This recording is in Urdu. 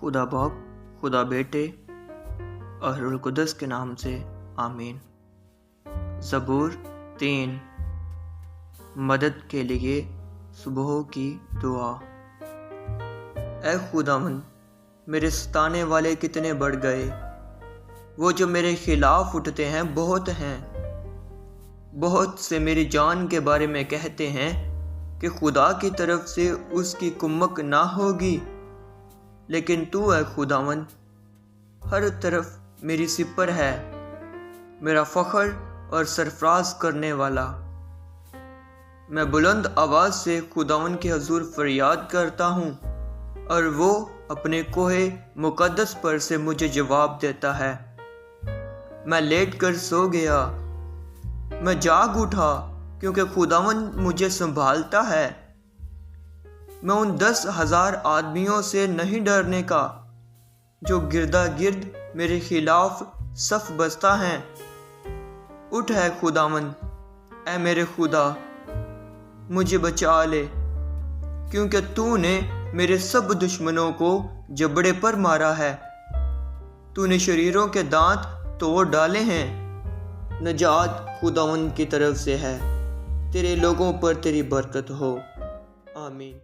خدا باپ، خدا بیٹے اور روح القدس کے نام سے آمین۔ زبور 3۔ مدد کے لیے صبح کی دعا۔ اے خداوند، میرے ستانے والے کتنے بڑھ گئے، وہ جو میرے خلاف اٹھتے ہیں بہت ہیں۔ بہت سے میری جان کے بارے میں کہتے ہیں کہ خدا کی طرف سے اس کی کمک نہ ہوگی، لیکن تو اے خداوند ہر طرف میری سپر ہے، میرا فخر اور سرفراز کرنے والا۔ میں بلند آواز سے خداوند کے حضور فریاد کرتا ہوں، اور وہ اپنے کوہ مقدس پر سے مجھے جواب دیتا ہے۔ میں لیٹ کر سو گیا، میں جاگ اٹھا کیونکہ خداوند مجھے سنبھالتا ہے۔ میں ان 10,000 آدمیوں سے نہیں ڈرنے کا جو گردا گرد میرے خلاف صف بستہ ہیں۔ اٹھ اے خداوند، اے میرے خدا، مجھے بچا لے، کیونکہ تو نے میرے سب دشمنوں کو جبڑے پر مارا ہے۔ تو نے شریروں کے دانت توڑ ڈالے ہیں۔ نجات خداوند کی طرف سے ہے، تیرے لوگوں پر تیری برکت ہو، آمین۔